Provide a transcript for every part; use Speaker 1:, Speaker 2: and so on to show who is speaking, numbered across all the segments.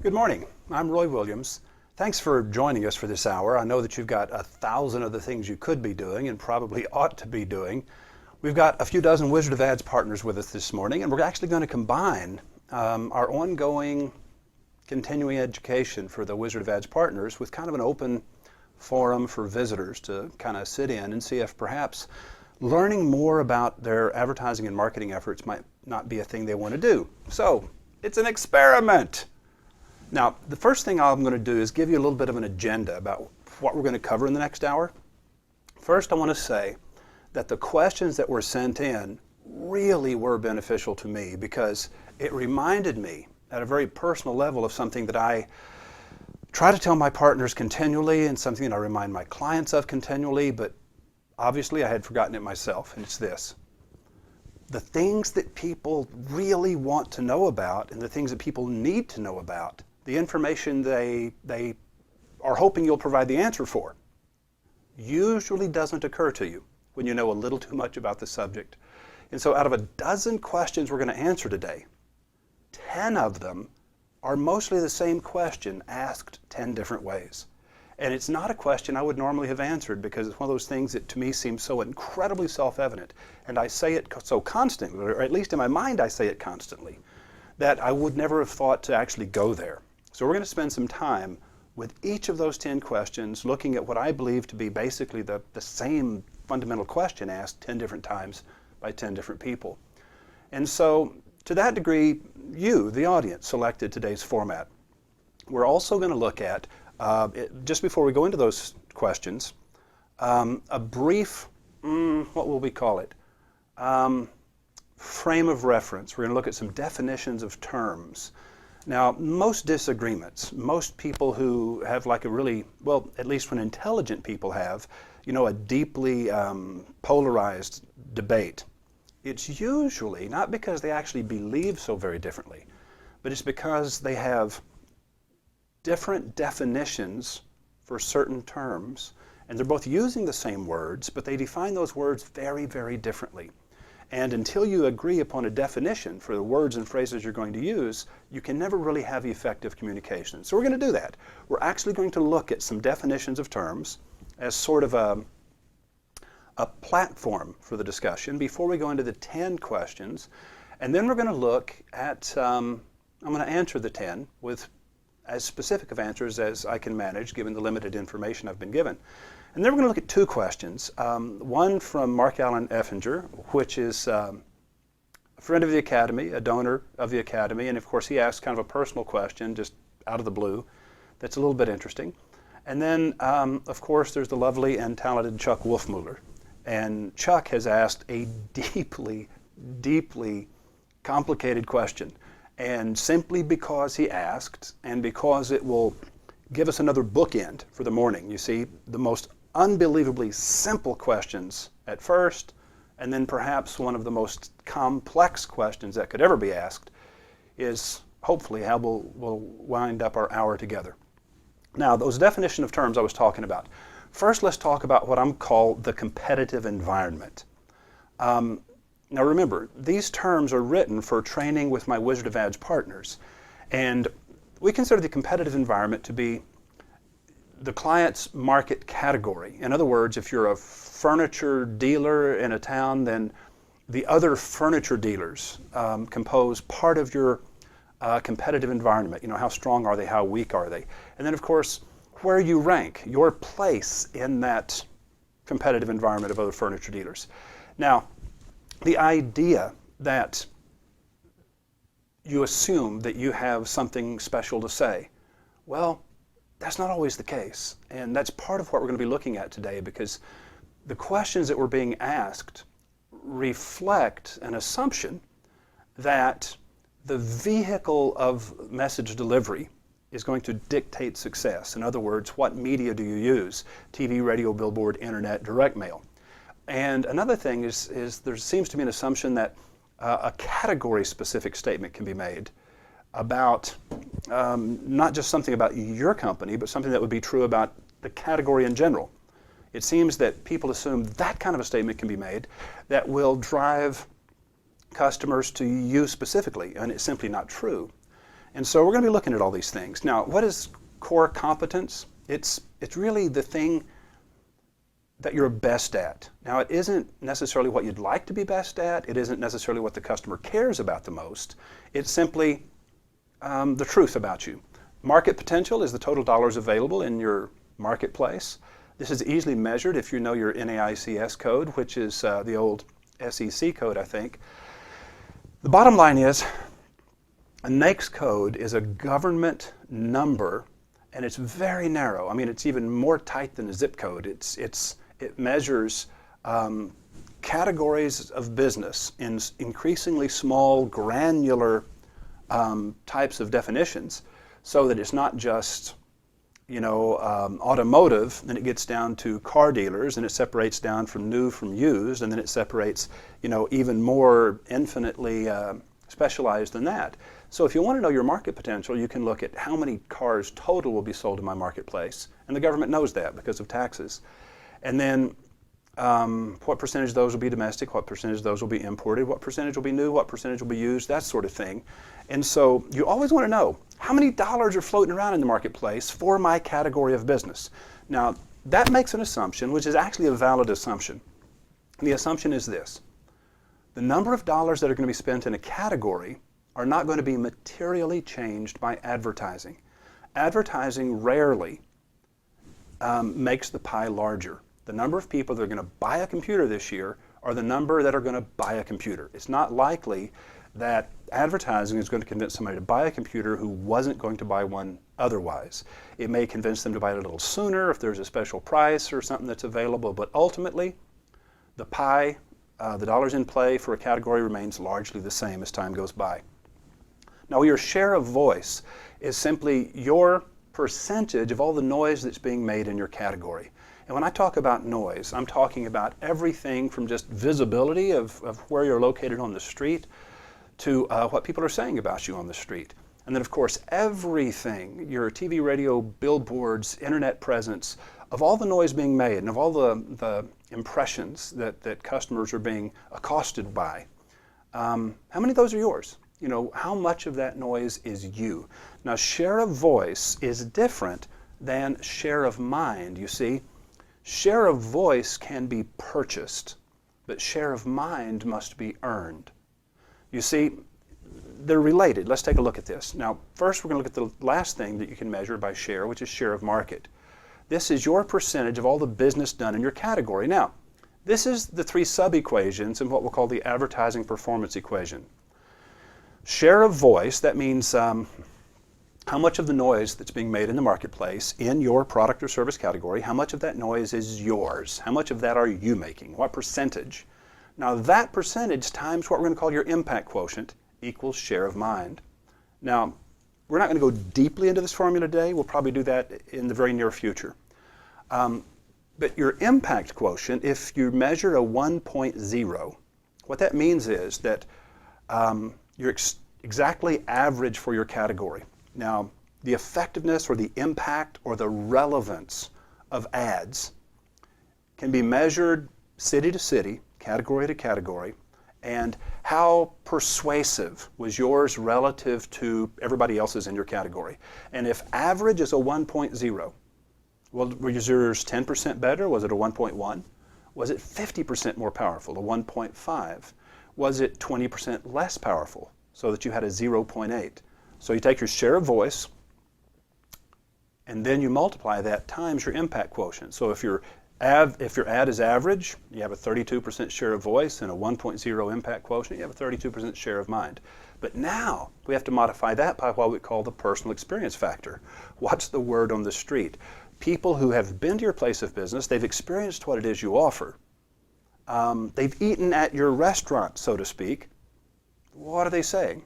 Speaker 1: Good morning. I'm Roy Williams. Thanks for joining us for this hour. I know that you've got 1,000 other things you could be doing and probably ought to be doing. We've got a few dozen Wizard of Ads partners with us this morning, and we're actually going to combine our ongoing continuing education for the Wizard of Ads partners with kind of an open forum for visitors to kind of sit in and see if perhaps learning more about their advertising and marketing efforts might not be a thing they want to do. So it's an experiment. Now, the first thing I'm going to do is give you a little bit of an agenda about what we're going to cover in the next hour. First, I want to say that the questions that were sent in really were beneficial to me because it reminded me at a very personal level of something that I try to tell my partners continually and something that I remind my clients of continually, but obviously I had forgotten it myself, and it's this. The things that people really want to know about and the things that people need to know about, the information they are hoping you'll provide the answer for, usually doesn't occur to you when you know a little too much about the subject. And so out of a dozen questions we're going to answer today, 10 of them are mostly the same question asked 10 different ways. And it's not a question I would normally have answered because it's one of those things that to me seems so incredibly self-evident. And I say it so constantly, or at least in my mind I say it constantly, that I would never have thought to actually go there. So we're going to spend some time with each of those 10 questions looking at what I believe to be basically the same fundamental question asked 10 different times by 10 different people. And so to that degree, you, the audience, selected today's format. We're also going to look at, just before we go into those questions, a brief, what will we call it, frame of reference. We're going to look at some definitions of terms. Now, most disagreements, most people who have like a really, well, at least when intelligent people have, a deeply polarized debate, it's usually not because they actually believe so very differently, but it's because they have different definitions for certain terms, and they're both using the same words, but they define those words very, very differently. And until you agree upon a definition for the words and phrases you're going to use, you can never really have effective communication. So we're going to do that. We're actually going to look at some definitions of terms as sort of a platform for the discussion before we go into the 10 questions. And then we're going to look at, I'm going to answer the 10 with as specific of answers as I can manage given the limited information I've been given. And then we're going to look at two questions. One from Mark Allen Effinger, which is a friend of the Academy, a donor of the Academy, and of course he asked kind of a personal question just out of the blue that's a little bit interesting. And then, of course, there's the lovely and talented Chuck Wolfmuller. And Chuck has asked a deeply, deeply complicated question. And simply because he asked, and because it will give us another bookend for the morning, you see, the most unbelievably simple questions at first, and then perhaps one of the most complex questions that could ever be asked is hopefully how we'll wind up our hour together. Now, those definition of terms I was talking about. First, let's talk about what I'm called the competitive environment. Now remember, these terms are written for training with my Wizard of Ads partners. And we consider the competitive environment to be the client's market category. In other words, if you're a furniture dealer in a town, then the other furniture dealers compose part of your competitive environment. How strong are they? How weak are they? And then, of course, where you rank, your place in that competitive environment of other furniture dealers. Now, the idea that you assume that you have something special to say, well, that's not always the case. And that's part of what we're going to be looking at today because the questions that were being asked reflect an assumption that the vehicle of message delivery is going to dictate success. In other words, what media do you use? TV, radio, billboard, internet, direct mail. And another thing is there seems to be an assumption that a category-specific statement can be made about not just something about your company, but something that would be true about the category in general. It seems that people assume that kind of a statement can be made that will drive customers to you specifically, and it's simply not true. And so we're going to be looking at all these things. Now, what is core competence? It's really the thing that you're best at. Now, it isn't necessarily what you'd like to be best at. It isn't necessarily what the customer cares about the most. It's simply the truth about you. Market potential is the total dollars available in your marketplace. This is easily measured if you know your NAICS code, which is the old SEC code, I think. The bottom line is, a NAICS code is a government number, and it's very narrow. I mean, it's even more tight than a zip code. It measures categories of business in increasingly small, granular types of definitions, so that it's not just, automotive, then it gets down to car dealers, and it separates down from new from used, and then it separates, even more infinitely specialized than that. So if you want to know your market potential, you can look at how many cars total will be sold in my marketplace, and the government knows that because of taxes. And then what percentage of those will be domestic, what percentage of those will be imported, what percentage will be new, what percentage will be used, that sort of thing. And so you always want to know how many dollars are floating around in the marketplace for my category of business. Now, that makes an assumption, which is actually a valid assumption. And the assumption is this: the number of dollars that are going to be spent in a category are not going to be materially changed by advertising. Advertising rarely makes the pie larger. The number of people that are going to buy a computer this year are the number that are going to buy a computer. It's not likely that advertising is going to convince somebody to buy a computer who wasn't going to buy one otherwise. It may convince them to buy it a little sooner if there's a special price or something that's available, but ultimately the pie, the dollars in play for a category remains largely the same as time goes by. Now, your share of voice is simply your percentage of all the noise that's being made in your category. And when I talk about noise, I'm talking about everything from just visibility of where you're located on the street to what people are saying about you on the street. And then, of course, everything, your TV, radio, billboards, internet presence, of all the noise being made and of all the impressions that customers are being accosted by. How many of those are yours? How much of that noise is you? Now, share of voice is different than share of mind, you see. Share of voice can be purchased, but share of mind must be earned. You see, they're related. Let's take a look at this. Now, first we're going to look at the last thing that you can measure by share, which is share of market. This is your percentage of all the business done in your category. Now, this is the three sub-equations in what we'll call the advertising performance equation. Share of voice, that means how much of the noise that's being made in the marketplace in your product or service category, how much of that noise is yours? How much of that are you making? What percentage? Now, that percentage times what we're going to call your impact quotient equals share of mind. Now, we're not going to go deeply into this formula today. We'll probably do that in the very near future. But your impact quotient, if you measure a 1.0, what that means is that you're exactly average for your category. Now, the effectiveness or the impact or the relevance of ads can be measured city to city, category to category, and how persuasive was yours relative to everybody else's in your category. And if average is a 1.0, well, was yours 10% better? Was it a 1.1? Was it 50% more powerful, a 1.5? Was it 20% less powerful, so that you had a 0.8? So you take your share of voice, and then you multiply that times your impact quotient. So if your ad is average, you have a 32% share of voice and a 1.0 impact quotient, you have a 32% share of mind. But now we have to modify that by what we call the personal experience factor. What's the word on the street? People who have been to your place of business, they've experienced what it is you offer. They've eaten at your restaurant, so to speak. What are they saying?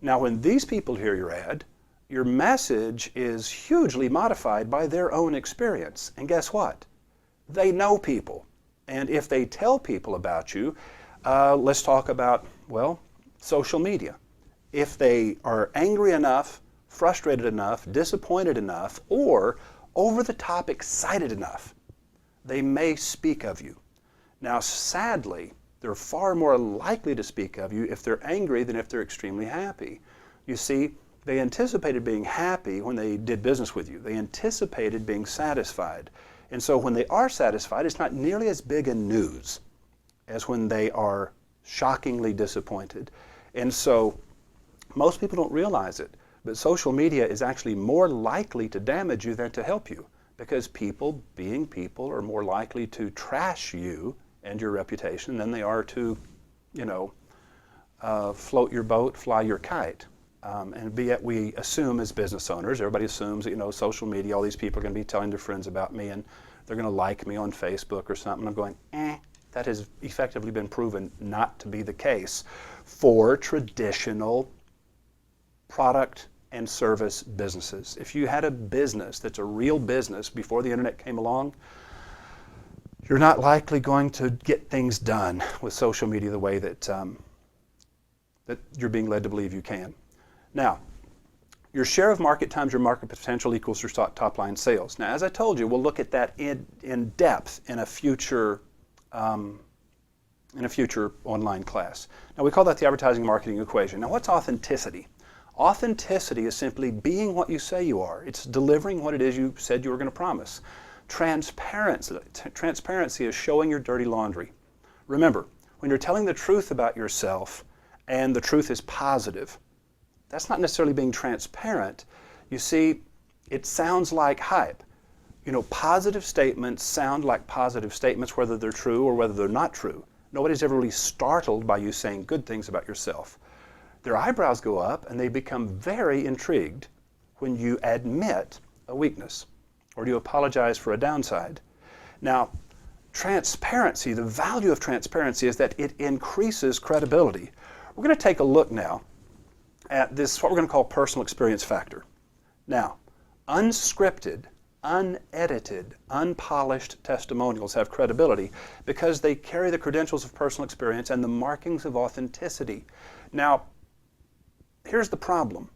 Speaker 1: Now, when these people hear your ad, your message is hugely modified by their own experience. And guess what? They know people. And if they tell people about you, let's talk about, well, social media. If they are angry enough, frustrated enough, disappointed enough, or over the top excited enough, they may speak of you. Now, sadly, they're far more likely to speak of you if they're angry than if they're extremely happy. You see, They anticipated being happy when they did business with you. They anticipated being satisfied. And so when they are satisfied, it's not nearly as big a news as when they are shockingly disappointed. And so most people don't realize it, but social media is actually more likely to damage you than to help you, because people, being people, are more likely to trash you and your reputation than they are to, float your boat, fly your kite. And yet we assume as business owners, everybody assumes that, social media, all these people are going to be telling their friends about me and they're going to like me on Facebook or something. I'm going, that has effectively been proven not to be the case for traditional product and service businesses. If you had a business that's a real business before the internet came along, you're not likely going to get things done with social media the way that you're being led to believe you can. Now, your share of market times your market potential equals your top line sales. Now, as I told you, we'll look at that in depth in a future online class. Now, we call that the advertising marketing equation. Now, what's authenticity? Authenticity is simply being what you say you are. It's delivering what it is you said you were going to promise. Transparency is showing your dirty laundry. Remember, when you're telling the truth about yourself and the truth is positive, that's not necessarily being transparent. You see, it sounds like hype. Positive statements sound like positive statements, whether they're true or whether they're not true. Nobody's ever really startled by you saying good things about yourself. Their eyebrows go up and they become very intrigued when you admit a weakness or you apologize for a downside. Now, transparency, the value of transparency is that it increases credibility. We're going to take a look now at this, what we're going to call personal experience factor. Now, unscripted, unedited, unpolished testimonials have credibility because they carry the credentials of personal experience and the markings of authenticity. Now, here's the problem.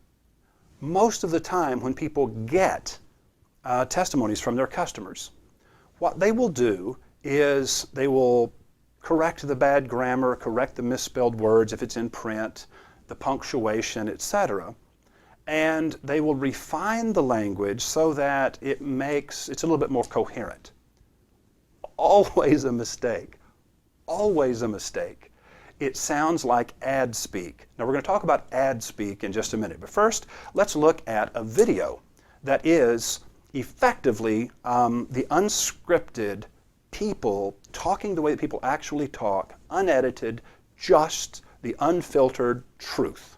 Speaker 1: Most of the time when people get testimonies from their customers, what they will do is they will correct the bad grammar, correct the misspelled words if it's in print, the punctuation, etc. And they will refine the language so that it's a little bit more coherent. Always a mistake. Always a mistake. It sounds like ad speak. Now we're going to talk about ad speak in just a minute, but first let's look at a video that is effectively the unscripted people talking the way that people actually talk, unedited, just the unfiltered truth.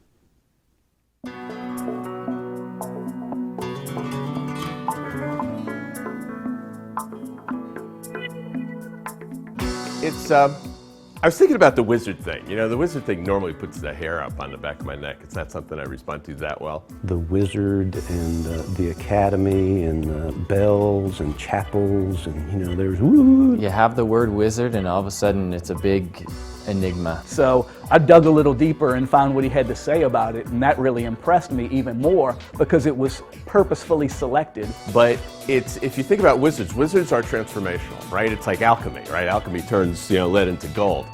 Speaker 2: I was thinking about the wizard thing. The wizard thing normally puts the hair up on the back of my neck. It's not something I respond to that well.
Speaker 3: The wizard and the academy and bells and chapels and, there's woo.
Speaker 4: You have the word wizard and all of a sudden it's a big enigma.
Speaker 5: So I dug a little deeper and found what he had to say about it, and that really impressed me even more because it was purposefully selected.
Speaker 2: But if you think about wizards are transformational, right? It's like alchemy, right? Alchemy turns lead into gold.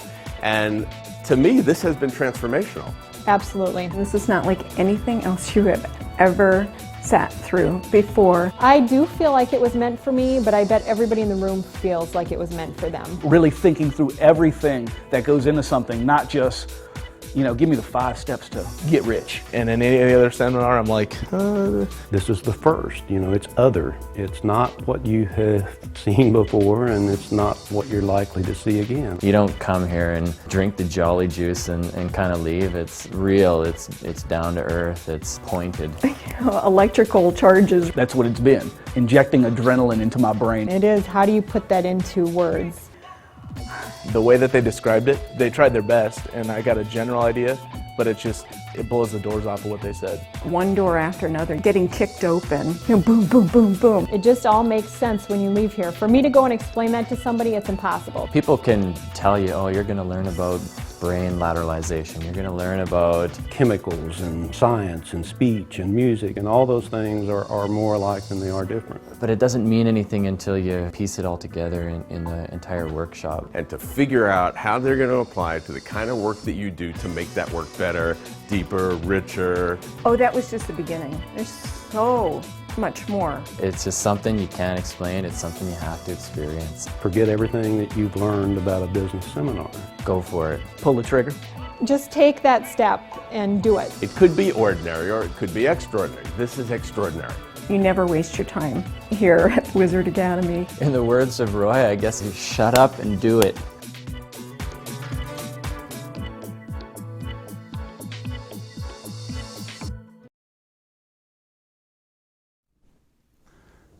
Speaker 2: And to me, this has been transformational.
Speaker 6: Absolutely. This is not like anything else you have ever sat through before.
Speaker 7: I do feel like it was meant for me, but I bet everybody in the room feels like it was meant for them.
Speaker 5: Really thinking through everything that goes into something, not just, give me the 5 steps to get rich.
Speaker 8: And in any other seminar, I'm like,
Speaker 3: This is the first, it's other. It's not what you have seen before, and it's not what you're likely to see again.
Speaker 4: You don't come here and drink the jolly juice and kind of leave. It's real, it's down to earth, it's pointed.
Speaker 6: Electrical charges.
Speaker 5: That's what it's been, injecting adrenaline into my brain.
Speaker 7: It is, how do you put that into words?
Speaker 8: the way that they described it, they tried their best, and I got a general idea, but it blows the doors off of what they said.
Speaker 6: One door after another, getting kicked open, boom, boom, boom, boom.
Speaker 7: It just all makes sense when you leave here. For me to go and explain that to somebody, it's impossible.
Speaker 4: People can tell you, oh, you're going to learn about brain lateralization. You're going to learn about
Speaker 3: Chemicals and science and speech and music and all those things are more alike than they are different.
Speaker 4: but it doesn't mean anything until you piece it all together in the entire workshop.
Speaker 2: And to figure out how they're going to apply it to the kind of work that you do to make that work better, deeper, richer.
Speaker 6: Oh, that was just the beginning. There's so much more.
Speaker 4: It's just something you can't explain. It's something you have to experience.
Speaker 3: Forget everything that you've learned about a business seminar.
Speaker 4: Go for it.
Speaker 5: Pull the trigger.
Speaker 7: Just take that step and do it.
Speaker 2: It could be ordinary or it could be extraordinary. This is extraordinary.
Speaker 6: You never waste your time here at Wizard Academy.
Speaker 4: In the words of Roy, I guess you shut up and do it.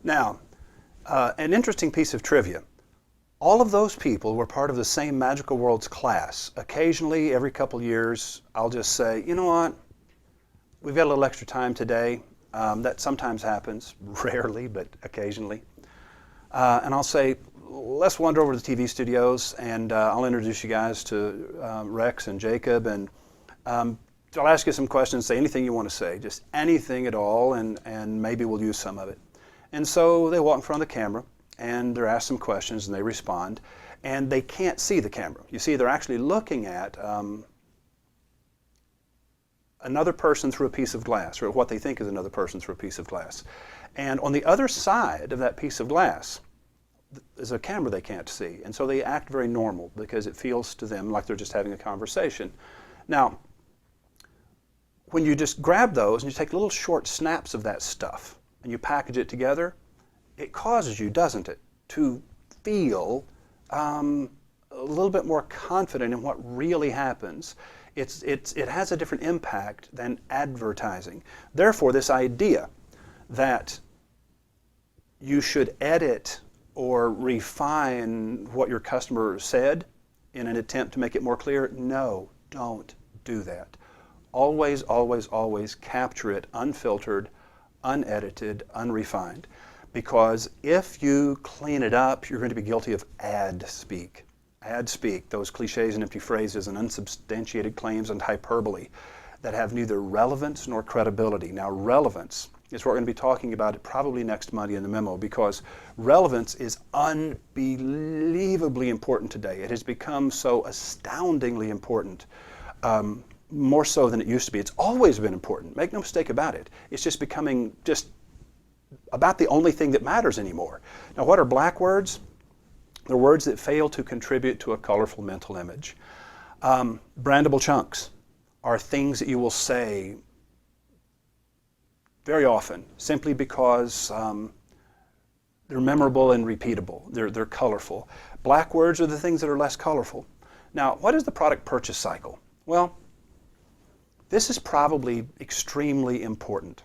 Speaker 1: Now, an interesting piece of trivia. All of those people were part of the same Magical Worlds class. Occasionally, every couple years, I'll just say, you know what, we've got a little extra time today. That sometimes happens, rarely, but occasionally. And I'll say, let's wander over to the TV studios and I'll introduce you guys to Rex and Jacob, and I'll ask you some questions, say anything you want to say, just anything at all, and maybe we'll use some of it. And so they walk in front of the camera and they're asked some questions and they respond, and they can't see the camera. You see, they're actually looking at another person through a piece of glass, or what they think is another person through a piece of glass. And on the other side of that piece of glass is a camera they can't see. And so they act very normal because it feels to them like they're just having a conversation. Now, when you just grab those and you take little short snaps of that stuff and you package it together, it causes you, doesn't it, to feel a little bit more confident in what really happens. It has a different impact than advertising. Therefore, this idea that you should edit or refine what your customer said in an attempt to make it more clear, no, don't do that. Always, always, always capture it unfiltered, unedited, unrefined. Because if you clean it up, you're going to be guilty of ad speak. Ad speak, those cliches and empty phrases and unsubstantiated claims and hyperbole that have neither relevance nor credibility. Now, relevance is what we're going to be talking about probably next Monday in the memo, because relevance is unbelievably important today. It has become so astoundingly important, more so than it used to be. It's always been important, make no mistake about it. It's just becoming just about the only thing that matters anymore. Now, what are black words? They're words that fail to contribute to a colorful mental image. Brandable chunks are things that you will say very often simply because they're memorable and repeatable. They're colorful. Black words are the things that are less colorful. Now, what is the product purchase cycle? Well, this is probably extremely important.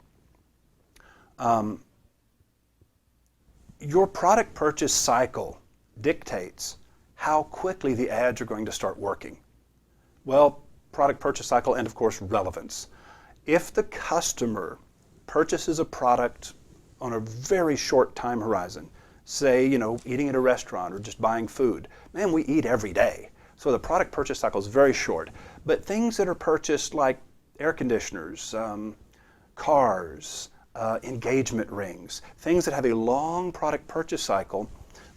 Speaker 1: Your product purchase cycle dictates how quickly the ads are going to start working. Well, product purchase cycle and, of course, relevance. If the customer purchases a product on a very short time horizon, say, eating at a restaurant or just buying food, man, we eat every day. So the product purchase cycle is very short. But things that are purchased like air conditioners, cars, engagement rings, things that have a long product purchase cycle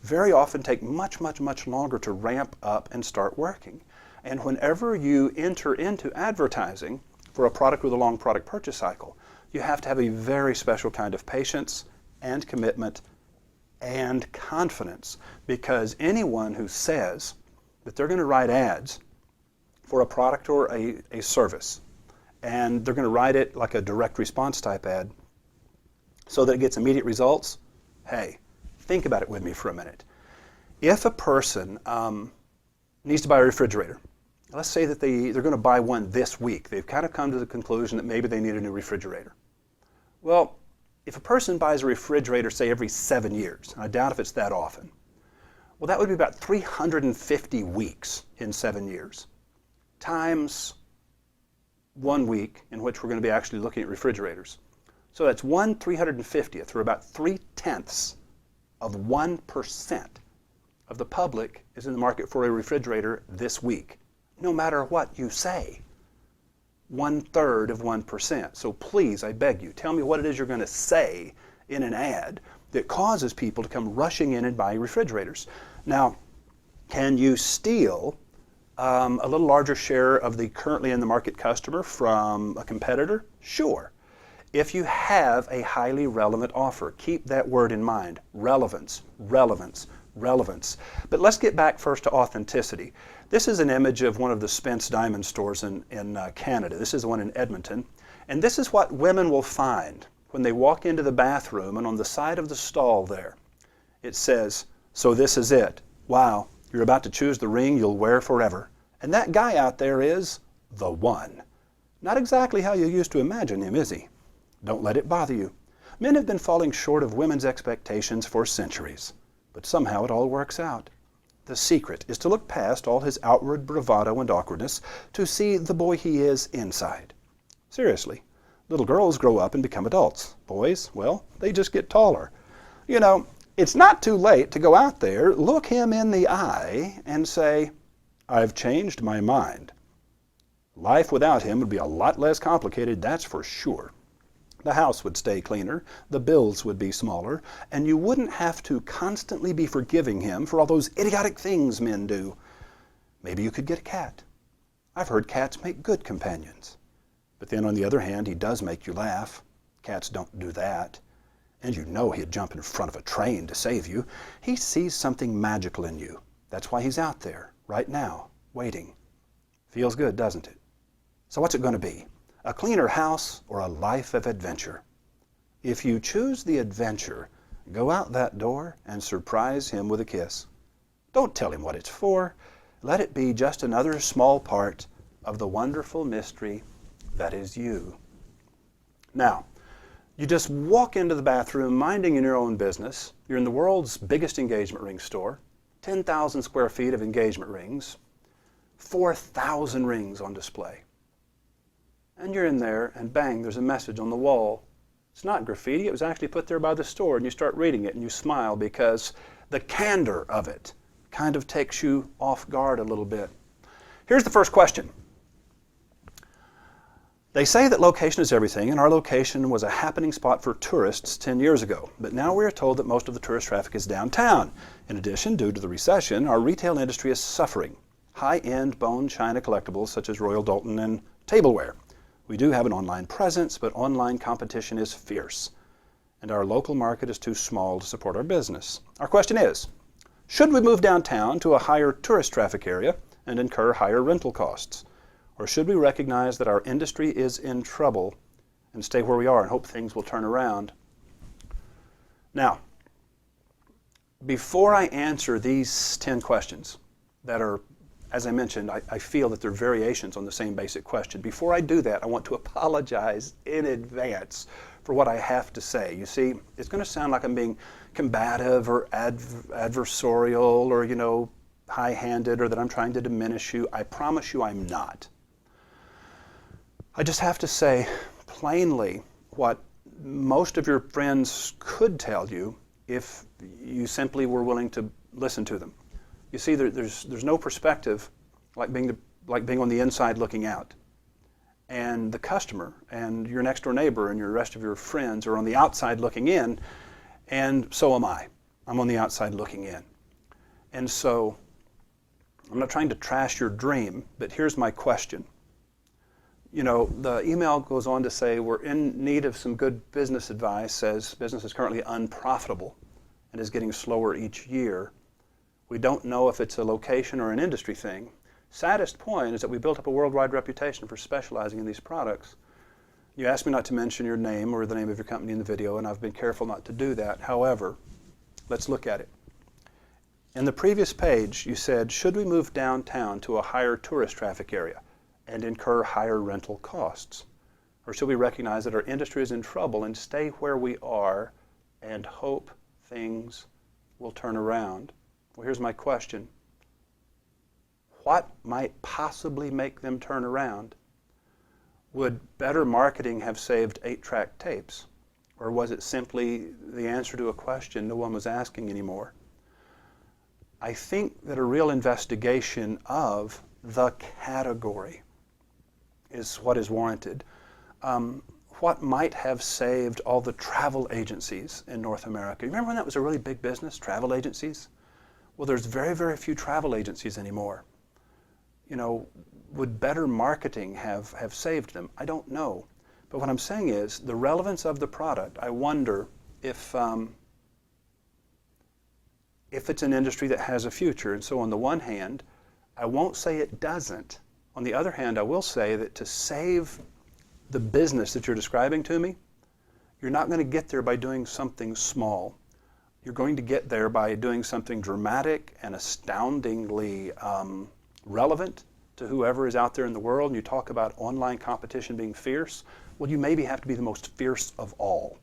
Speaker 1: very often take much, much, much longer to ramp up and start working. And whenever you enter into advertising for a product with a long product purchase cycle, you have to have a very special kind of patience and commitment and confidence, because anyone who says that they're going to write ads for a product or a service, and they're going to write it like a direct response type ad so that it gets immediate results, hey, think about it with me for a minute. If a person needs to buy a refrigerator, let's say that they're going to buy one this week. They've kind of come to the conclusion that maybe they need a new refrigerator. Well, if a person buys a refrigerator, say, every 7 years, and I doubt if it's that often, well, that would be about 350 weeks in 7 years, times 1 week in which we're going to be actually looking at refrigerators. So that's 1/350th, or about 0.3% of 1% of the public is in the market for a refrigerator this week. no matter what you say. 1/3 of 1%. So please, I beg you, tell me what it is you're going to say in an ad that causes people to come rushing in and buy refrigerators. Now, can you steal a little larger share of the currently in the market customer from a competitor? Sure. If you have a highly relevant offer, keep that word in mind. Relevance, relevance, relevance. But let's get back first to authenticity. This is an image of one of the Spence Diamond stores in Canada. This is the one in Edmonton. And this is what women will find when they walk into the bathroom, and on the side of the stall there, it says, "So this is it. Wow, you're about to choose the ring you'll wear forever. And that guy out there is the one." Not exactly how you used to imagine him, is he? Don't let it bother you. Men have been falling short of women's expectations for centuries, but somehow it all works out. The secret is to look past all his outward bravado and awkwardness to see the boy he is inside. Seriously, little girls grow up and become adults. Boys, well, they just get taller. You know, it's not too late to go out there, look him in the eye, and say, "I've changed my mind." Life without him would be a lot less complicated, that's for sure. The house would stay cleaner, the bills would be smaller, and you wouldn't have to constantly be forgiving him for all those idiotic things men do. Maybe you could get a cat. I've heard cats make good companions. But then on the other hand, he does make you laugh. Cats don't do that. And you know he'd jump in front of a train to save you. He sees something magical in you. That's why he's out there, right now, waiting. Feels good, doesn't it? So what's it going to be? A cleaner house or a life of adventure? If you choose the adventure, go out that door and surprise him with a kiss. Don't tell him what it's for. Let it be just another small part of the wonderful mystery that is you. Now, you just walk into the bathroom minding your own business. You're in the world's biggest engagement ring store, 10,000 square feet of engagement rings, 4,000 rings on display. And you're in there, and bang, there's a message on the wall. It's not graffiti, it was actually put there by the store, and you start reading it and you smile because the candor of it kind of takes you off guard a little bit. Here's the first question. They say that location is everything, and our location was a happening spot for tourists 10 years ago. But now we are told that most of the tourist traffic is downtown. In addition, due to the recession, our retail industry is suffering. High-end bone china collectibles such as Royal Doulton and tableware. We do have an online presence, but online competition is fierce, and our local market is too small to support our business. Our question is, should we move downtown to a higher tourist traffic area and incur higher rental costs? Or should we recognize that our industry is in trouble and stay where we are and hope things will turn around? Now, before I answer these 10 questions that are, as I mentioned, I feel that they're variations on the same basic question. Before I do that, I want to apologize in advance for what I have to say. You see, it's going to sound like I'm being combative or adversarial or, high-handed, or that I'm trying to diminish you. I promise you I'm not. I just have to say plainly what most of your friends could tell you if you simply were willing to listen to them. You see, there's no perspective like being on the inside looking out. And the customer and your next door neighbor and your rest of your friends are on the outside looking in, and so am I. I'm on the outside looking in. And so I'm not trying to trash your dream, but here's my question. The email goes on to say we're in need of some good business advice, says business is currently unprofitable and is getting slower each year. We don't know if it's a location or an industry thing. Saddest point is that we built up a worldwide reputation for specializing in these products. You asked me not to mention your name or the name of your company in the video, and I've been careful not to do that. However, let's look at it. In the previous page, you said, should we move downtown to a higher tourist traffic area and incur higher rental costs? Or should we recognize that our industry is in trouble and stay where we are and hope things will turn around? Well, here's my question. What might possibly make them turn around? Would better marketing have saved 8-track tapes? Or was it simply the answer to a question no one was asking anymore? I think that a real investigation of the category is what is warranted. What might have saved all the travel agencies in North America? You remember when that was a really big business, travel agencies? Well, there's very, very few travel agencies anymore. You know, would better marketing have saved them? I don't know. But what I'm saying is the relevance of the product, I wonder if it's an industry that has a future. And so on the one hand, I won't say it doesn't. On the other hand, I will say that to save the business that you're describing to me, you're not going to get there by doing something small. You're going to get there by doing something dramatic and astoundingly relevant to whoever is out there in the world. And you talk about online competition being fierce. Well, you maybe have to be the most fierce of all.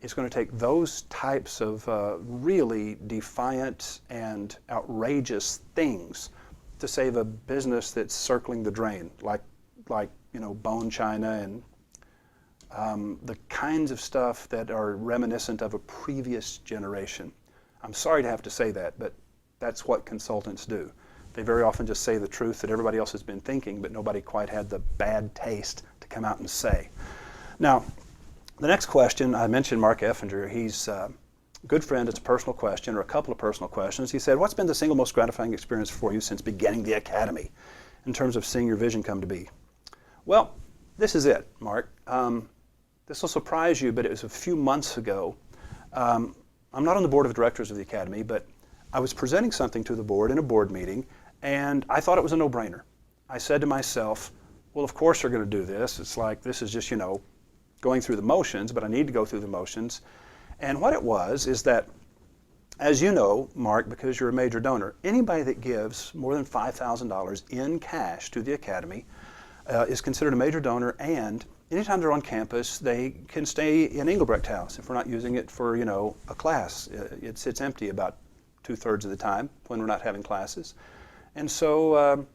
Speaker 1: It's going to take those types of really defiant and outrageous things to save a business that's circling the drain, like you know, bone china and the kinds of stuff that are reminiscent of a previous generation. I'm sorry to have to say that, but that's what consultants do. They very often just say the truth that everybody else has been thinking, but nobody quite had the bad taste to come out and say. Now, the next question, I mentioned Mark Effinger. He's a good friend. It's a personal question, or a couple of personal questions. He said, what's been the single most gratifying experience for you since beginning the Academy in terms of seeing your vision come to be? Well, this is it, Mark. This will surprise you, but it was a few months ago. I'm not on the board of directors of the Academy, but I was presenting something to the board in a board meeting, and I thought it was a no-brainer. I said to myself, well, of course they're going to do this. It's like, this is just, you know, going through the motions, but I need to go through the motions. And what it was is that, as you know, Mark, because you're a major donor, anybody that gives more than $5,000 in cash to the Academy is considered a major donor, and anytime they're on campus, they can stay in Engelbrecht House if we're not using it for, you know, a class. It sits empty about 2/3 of the time when we're not having classes. And so,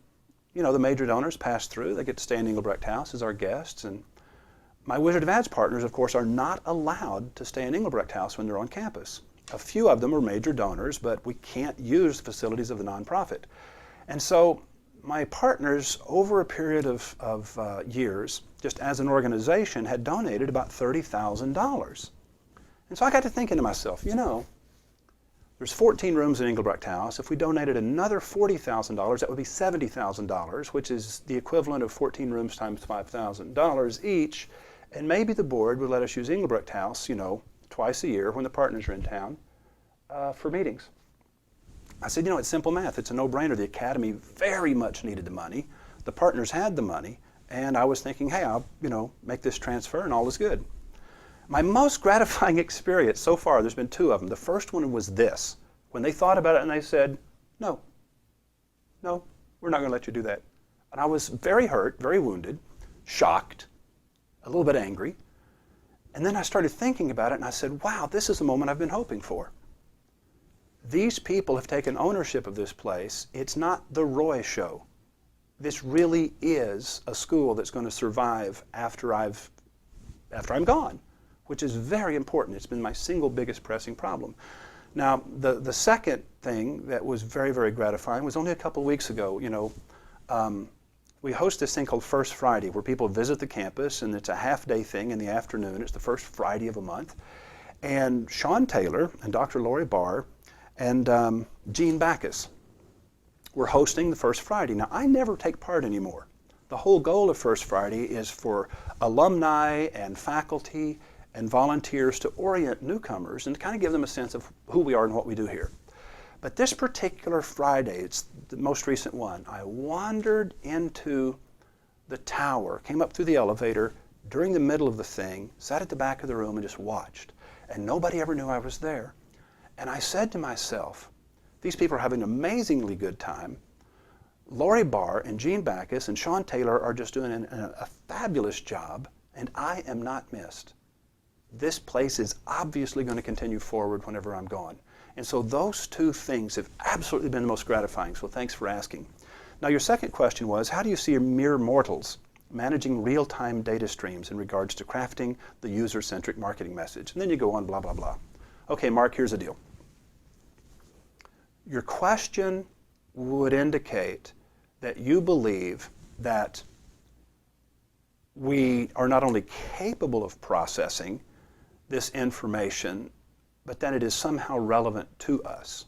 Speaker 1: you know, the major donors pass through. They get to stay in Engelbrecht House as our guests. And my Wizard of Ads partners, of course, are not allowed to stay in Engelbrecht House when they're on campus. A few of them are major donors, but we can't use the facilities of the nonprofit. And so my partners, over a period of years, just as an organization, had donated about $30,000. And so I got to thinking to myself, you know, there's 14 rooms in Engelbrecht House. If we donated another $40,000, that would be $70,000, which is the equivalent of 14 rooms times $5,000 each. And maybe the board would let us use Engelbrecht House, you know, twice a year when the partners are in town for meetings. I said, you know, it's simple math. It's a no-brainer. The Academy very much needed the money. The partners had the money. And I was thinking, hey, I'll, you know, make this transfer and all is good. My most gratifying experience so far, there's been two of them. The first one was this. When they thought about it and they said, no, we're not going to let you do that. And I was very hurt, very wounded, shocked, a little bit angry. And then I started thinking about it and I said, wow, this is the moment I've been hoping for. These people have taken ownership of this place. It's not the Roy show. This really is a school that's going to survive after I'm gone, which is very important. It's been my single biggest pressing problem. Now, the second thing that was very, very gratifying was only a couple of weeks ago. You know, we host this thing called First Friday, where people visit the campus, and it's a half-day thing in the afternoon. It's the first Friday of a month. And Sean Taylor and Dr. Lori Barr and Gene Backus were hosting the First Friday. Now, I never take part anymore. The whole goal of First Friday is for alumni and faculty and volunteers to orient newcomers and to kind of give them a sense of who we are and what we do here. But this particular Friday, it's the most recent one, I wandered into the tower, came up through the elevator during the middle of the thing, sat at the back of the room and just watched. And nobody ever knew I was there. And I said to myself, these people are having an amazingly good time. Lori Barr and Gene Backus and Sean Taylor are just doing a fabulous job, and I am not missed. This place is obviously going to continue forward whenever I'm gone. And so those two things have absolutely been the most gratifying, so thanks for asking. Now, your second question was, how do you see mere mortals managing real-time data streams in regards to crafting the user-centric marketing message? And then you go on, blah, blah, blah. Okay, Mark, here's the deal. Your question would indicate that you believe that we are not only capable of processing this information, but that it is somehow relevant to us.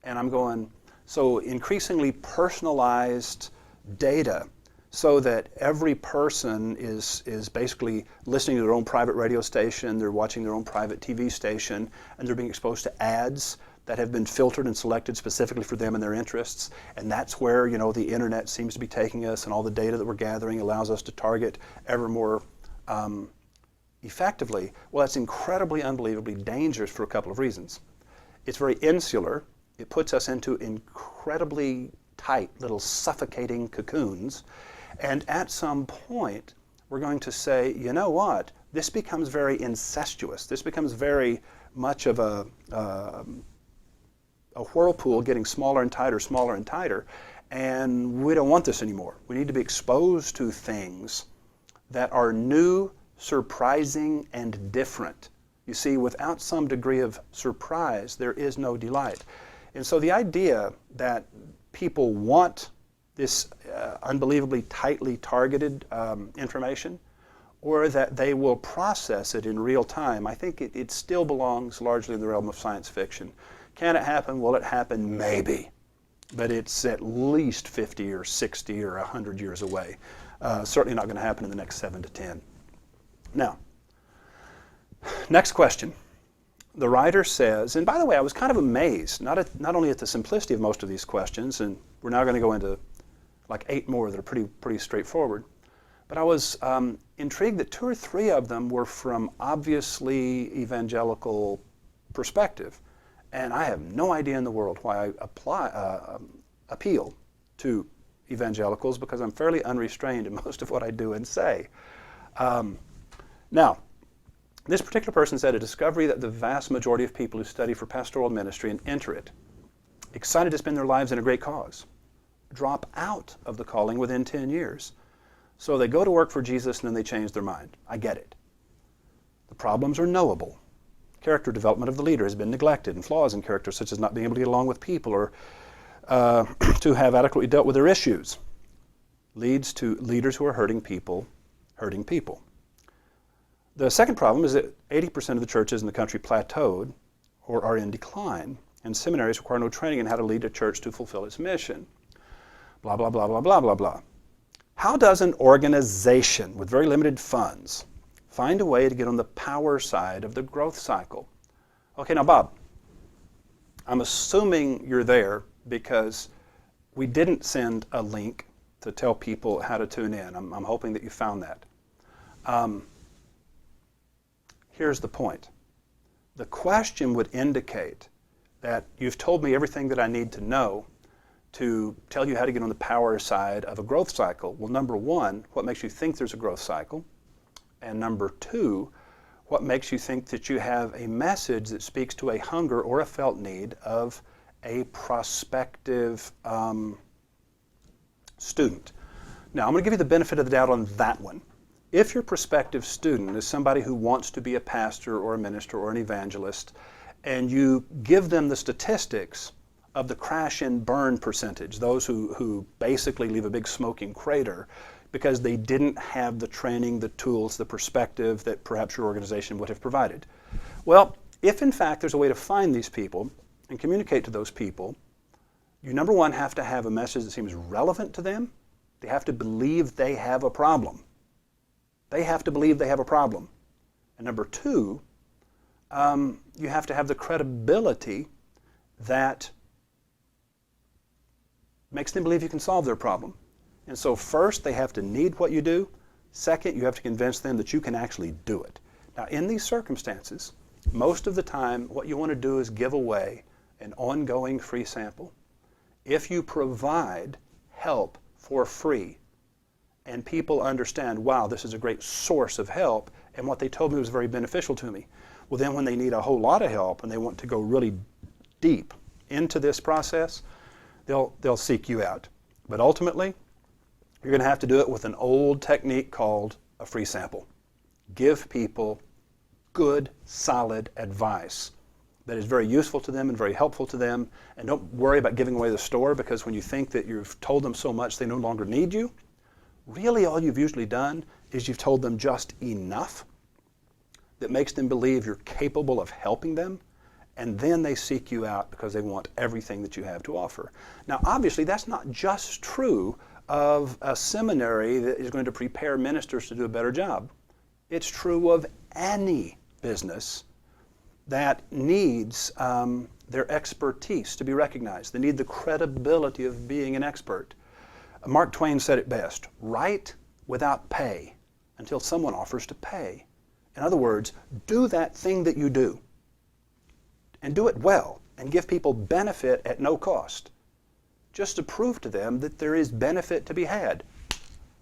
Speaker 1: And I'm going, so increasingly personalized data, so that every person is basically listening to their own private radio station, they're watching their own private TV station, and they're being exposed to ads that have been filtered and selected specifically for them and their interests. And that's where, you know, the internet seems to be taking us, and all the data that we're gathering allows us to target ever more effectively. Well, that's incredibly, unbelievably dangerous for a couple of reasons. It's very insular. It puts us into incredibly tight, little suffocating cocoons. And at some point, we're going to say, you know what? This becomes very incestuous. This becomes very much of a whirlpool getting smaller and tighter, and we don't want this anymore. We need to be exposed to things that are new, surprising, and different. You see, without some degree of surprise, there is no delight. And so the idea that people want this unbelievably tightly targeted information, or that they will process it in real time, I think it still belongs largely in the realm of science fiction. Can it happen? Will it happen? Maybe. But it's at least 50 or 60 or 100 years away. Certainly not going to happen in the next 7 to 10. Now, next question. The writer says, and by the way, I was kind of amazed, not only at the simplicity of most of these questions, and we're now going to go into like 8 more that are pretty straightforward, but I was intrigued that 2 or 3 of them were from obviously evangelical perspective. And I have no idea in the world why I appeal to evangelicals, because I'm fairly unrestrained in most of what I do and say. Now, this particular person said a discovery that the vast majority of people who study for pastoral ministry and enter it, excited to spend their lives in a great cause, drop out of the calling within 10 years. So they go to work for Jesus and then they change their mind. I get it. The problems are knowable. Character development of the leader has been neglected, and flaws in character such as not being able to get along with people or to have adequately dealt with their issues leads to leaders who are hurting people hurting people. The second problem is that 80% of the churches in the country plateaued or are in decline, and seminaries require no training in how to lead a church to fulfill its mission. Blah, blah, blah, blah, blah, blah, blah. How does an organization with very limited funds find a way to get on the power side of the growth cycle? Okay, now Bob, I'm assuming you're there because we didn't send a link to tell people how to tune in. I'm hoping that you found that. Here's the point. The question would indicate that you've told me everything that I need to know to tell you how to get on the power side of a growth cycle. Well, number 1, what makes you think there's a growth cycle? And number 2, what makes you think that you have a message that speaks to a hunger or a felt need of a prospective student? Now, I'm going to give you the benefit of the doubt on that one. If your prospective student is somebody who wants to be a pastor or a minister or an evangelist, and you give them the statistics of the crash and burn percentage, those who basically leave a big smoking crater because they didn't have the training, the tools, the perspective that perhaps your organization would have provided. Well, if in fact there's a way to find these people and communicate to those people, you, number 1, have to have a message that seems relevant to them. They have to believe they have a problem. They have to believe they have a problem. And number 2, you have to have the credibility that makes them believe you can solve their problem. And so first, they have to need what you do. Second, you have to convince them that you can actually do it. Now, in these circumstances, most of the time, what you want to do is give away an ongoing free sample. If you provide help for free, and people understand, wow, this is a great source of help, and what they told me was very beneficial to me. Well, then when they need a whole lot of help and they want to go really deep into this process, they'll seek you out. But ultimately, you're going to have to do it with an old technique called a free sample. Give people good, solid advice that is very useful to them and very helpful to them, and don't worry about giving away the store, because when you think that you've told them so much they no longer need you, really all you've usually done is you've told them just enough that makes them believe you're capable of helping them, and then they seek you out because they want everything that you have to offer. Now, obviously, that's not just true of a seminary that is going to prepare ministers to do a better job. It's true of any business that needs their expertise to be recognized. They need the credibility of being an expert. Mark Twain said it best: write without pay until someone offers to pay. In other words, do that thing that you do, and do it well, and give people benefit at no cost, just to prove to them that there is benefit to be had.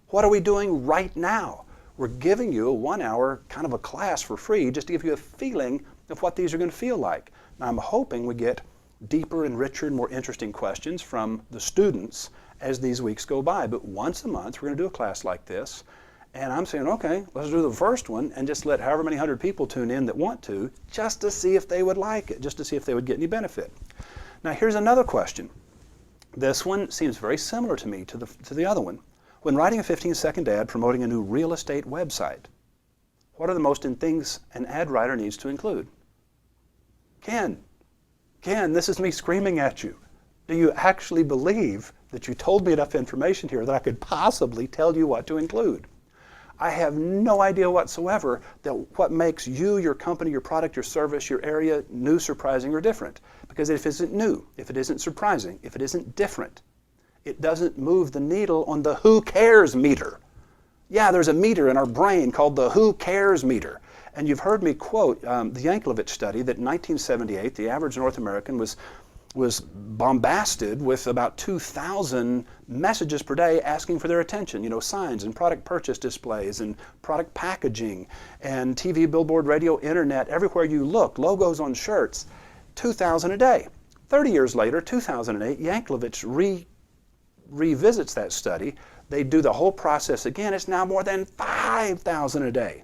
Speaker 1: What are we doing right now? We're giving you a 1-hour kind of a class for free, just to give you a feeling of what these are going to feel like. Now, I'm hoping we get deeper and richer and more interesting questions from the students as these weeks go by. But once a month, we're going to do a class like this. And I'm saying, okay, let's do the first one and just let however many hundred people tune in that want to, just to see if they would like it, just to see if they would get any benefit. Now, here's another question. This one seems very similar to me to the other one. When writing a 15-second ad promoting a new real estate website, what are the most important things an ad writer needs to include? Ken, this is me screaming at you. Do you actually believe that you told me enough information here that I could possibly tell you what to include? I have no idea whatsoever that what makes you, your company, your product, your service, your area new, surprising, or different. Because if it isn't new, if it isn't surprising, if it isn't different, it doesn't move the needle on the who cares meter. Yeah, there's a meter in our brain called the who cares meter. And you've heard me quote the Yankelovich study that in 1978, the average North American was bombarded with about 2,000 messages per day asking for their attention. You know, signs and product purchase displays and product packaging and TV, billboard, radio, internet, everywhere you look, logos on shirts, 2,000 a day. 30 years later, 2008, Yankelovich revisits that study. They do the whole process again. It's now more than 5,000 a day.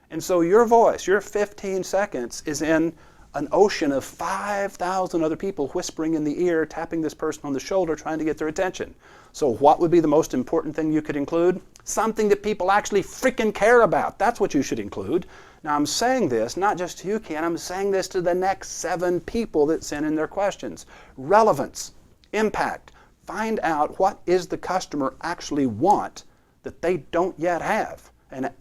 Speaker 1: And so your voice, your 15 seconds is in an ocean of 5,000 other people whispering in the ear, tapping this person on the shoulder, trying to get their attention. So what would be the most important thing you could include? Something that people actually freaking care about. That's what you should include. Now, I'm saying this not just to you, Ken. I'm saying this to the next 7 people that sent in their questions. Relevance, impact. Find out what is the customer actually want that they don't yet have.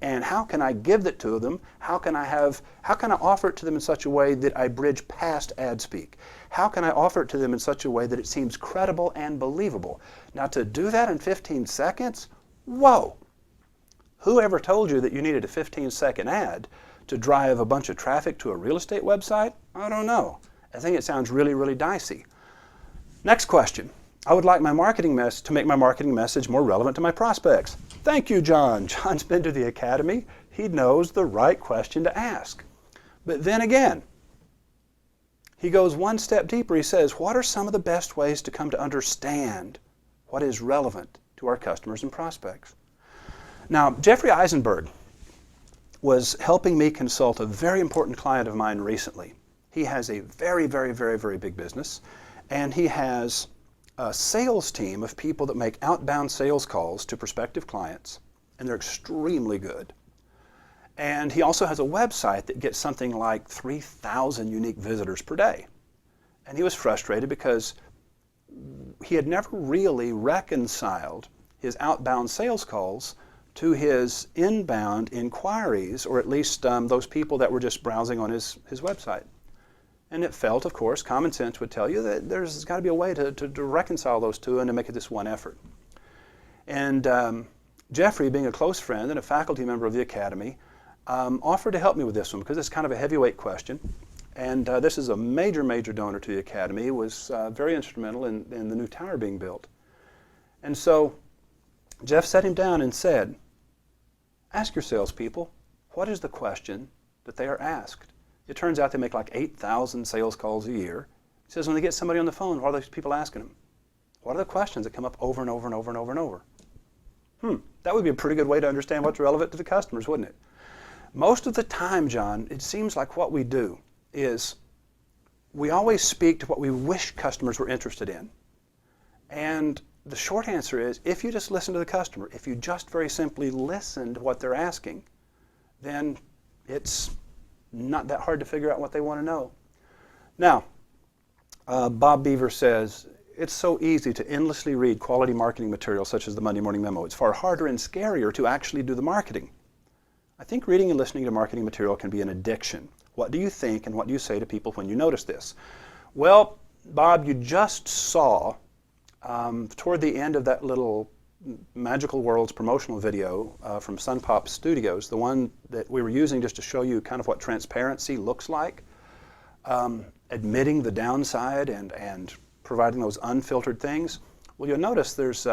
Speaker 1: And how can I give that to them? How can I offer it to them in such a way that I bridge past ad speak? How can I offer it to them in such a way that it seems credible and believable? Now, to do that in 15 seconds, whoa! Who ever told you that you needed a 15-second ad to drive a bunch of traffic to a real estate website? I don't know. I think it sounds really, really dicey. Next question. I would like my marketing to make my marketing message more relevant to my prospects. Thank you, John. John's been to the academy. He knows the right question to ask. But then again, he goes one step deeper. He says, what are some of the best ways to come to understand what is relevant to our customers and prospects? Now, Jeffrey Eisenberg was helping me consult a very important client of mine recently. He has a very, very, very, very big business, and he has a sales team of people that make outbound sales calls to prospective clients, and they're extremely good. And he also has a website that gets something like 3,000 unique visitors per day. And he was frustrated because he had never really reconciled his outbound sales calls to his inbound inquiries, or at least those people that were just browsing on his website. And it felt, of course, common sense would tell you that there's got to be a way to reconcile those two and to make it this one effort. And Jeffrey, being a close friend and a faculty member of the Academy, offered to help me with this one because it's kind of a heavyweight question. And this is a major, major donor to the Academy. He was very instrumental in the new tower being built. And so Jeff sat him down and said, ask your salespeople, what is the question that they are asked? It turns out they make like 8,000 sales calls a year. He says when they get somebody on the phone, what are those people asking them? What are the questions that come up over and over and over and over and over? That would be a pretty good way to understand what's relevant to the customers, wouldn't it? Most of the time, John, it seems like what we do is we always speak to what we wish customers were interested in. And the short answer is, if you just listen to the customer, if you just very simply listen to what they're asking, then it's not that hard to figure out what they want to know. Now, Bob Beaver says, it's so easy to endlessly read quality marketing material such as the Monday Morning Memo. It's far harder and scarier to actually do the marketing. I think reading and listening to marketing material can be an addiction. What do you think and what do you say to people when you notice this? Well, Bob, you just saw toward the end of that little Magical Worlds promotional video from Sun Pop Studios, the one that we were using just to show you kind of what transparency looks like, admitting the downside and providing those unfiltered things. Well, you'll notice there's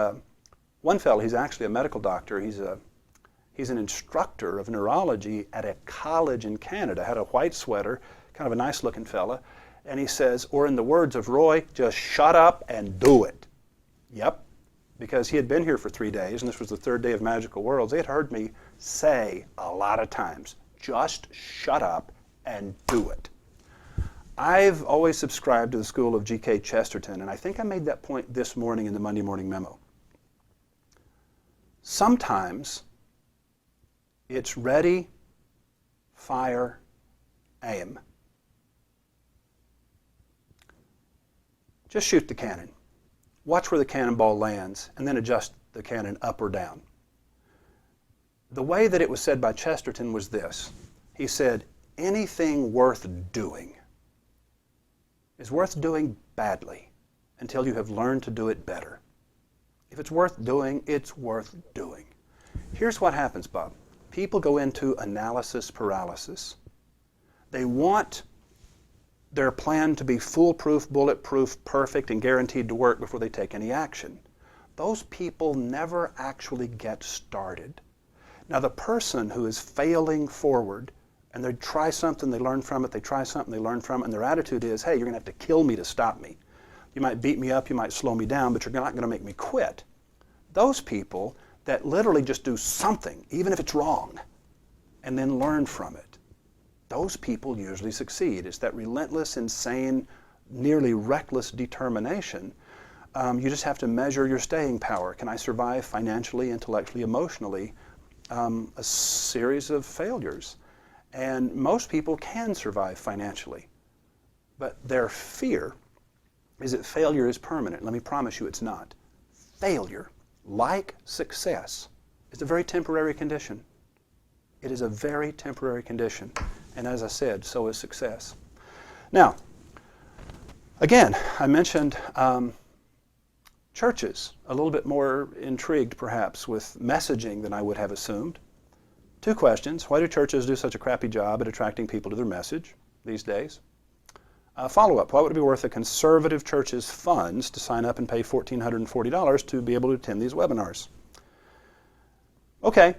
Speaker 1: one fellow, he's actually a medical doctor. He's an instructor of neurology at a college in Canada, had a white sweater, kind of a nice looking fella, and he says, or in the words of Roy, just shut up and do it. Yep, because he had been here for 3 days, and this was the third day of Magical Worlds. They had heard me say a lot of times, just shut up and do it. I've always subscribed to the school of G.K. Chesterton, and I think I made that point this morning in the Monday Morning Memo. Sometimes it's ready, fire, aim. Just shoot the cannon. Watch where the cannonball lands, and then adjust the cannon up or down. The way that it was said by Chesterton was this. He said, anything worth doing is worth doing badly until you have learned to do it better. If it's worth doing, it's worth doing. Here's what happens, Bob. People go into analysis paralysis. They want their plan to be foolproof, bulletproof, perfect, and guaranteed to work before they take any action. Those people never actually get started. Now, the person who is failing forward, and they try something, they learn from it, they try something, they learn from it, and their attitude is, hey, you're going to have to kill me to stop me. You might beat me up, you might slow me down, but you're not going to make me quit. Those people that literally just do something, even if it's wrong, and then learn from it, those people usually succeed. It's that relentless, insane, nearly reckless determination. You just have to measure your staying power. Can I survive financially, intellectually, emotionally a series of failures? And most people can survive financially, but their fear is that failure is permanent. Let me promise you it's not. Failure, like success, is a very temporary condition. It is a very temporary condition. And as I said, so is success. Now, again, I mentioned churches, a little bit more intrigued perhaps with messaging than I would have assumed. 2 questions. Why do churches do such a crappy job at attracting people to their message these days? Follow-up. Why would it be worth a conservative church's funds to sign up and pay $1,440 to be able to attend these webinars? Okay.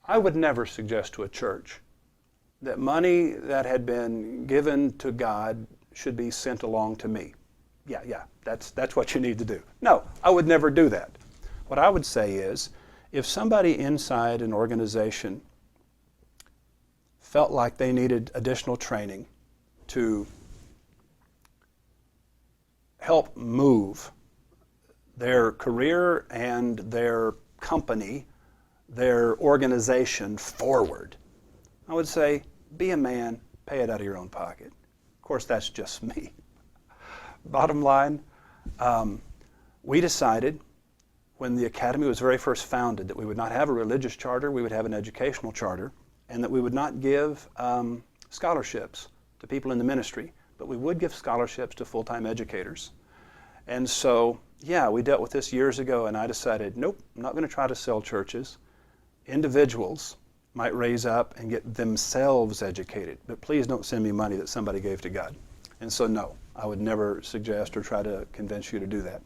Speaker 1: I would never suggest to a church that money that had been given to God should be sent along to me. Yeah, that's what you need to do. No, I would never do that. What I would say is, if somebody inside an organization felt like they needed additional training to help move their career and their company, their organization forward, I would say, be a man, pay it out of your own pocket. Of course, that's just me. Bottom line, we decided when the Academy was very first founded that we would not have a religious charter, we would have an educational charter, and that we would not give scholarships to people in the ministry, but we would give scholarships to full-time educators. And so, yeah, we dealt with this years ago, and I decided, nope, I'm not going to try to sell churches. Individuals might raise up and get themselves educated, but please don't send me money that somebody gave to God. And so, no, I would never suggest or try to convince you to do that.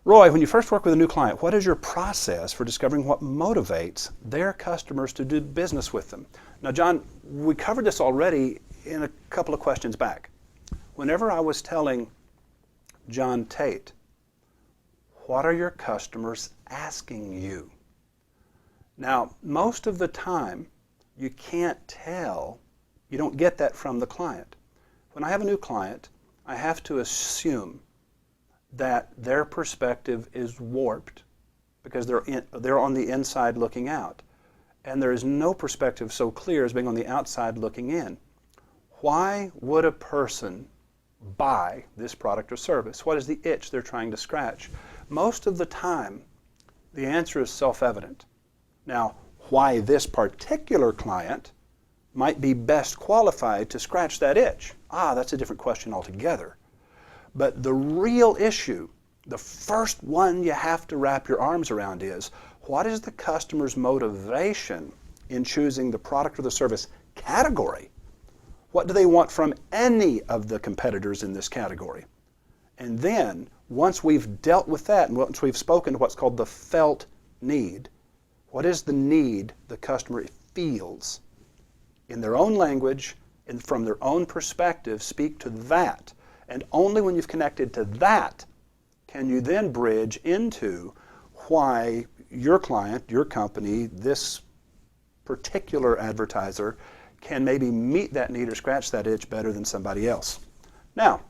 Speaker 1: Roy, when you first work with a new client, what is your process for discovering what motivates their customers to do business with them? Now, John, we covered this already in a couple of questions back. Whenever I was telling John Tate, what are your customers asking you? Now, most of the time, you can't tell You don't get that from the client. When I have a new client, I have to assume that their perspective is warped because they're on the inside looking out. And there is no perspective so clear as being on the outside looking in. Why would a person buy this product or service? What is the itch they're trying to scratch? Most of the time, the answer is self-evident. Now, why this particular client might be best qualified to scratch that itch, that's a different question altogether. But the real issue, the first one you have to wrap your arms around is, what is the customer's motivation in choosing the product or the service category? What do they want from any of the competitors in this category? And then, once we've dealt with that, and once we've spoken to what's called the felt need, what is the need the customer feels? In their own language and from their own perspective, speak to that. And only when you've connected to that can you then bridge into why your client, your company, this particular advertiser can maybe meet that need or scratch that itch better than somebody else. Now,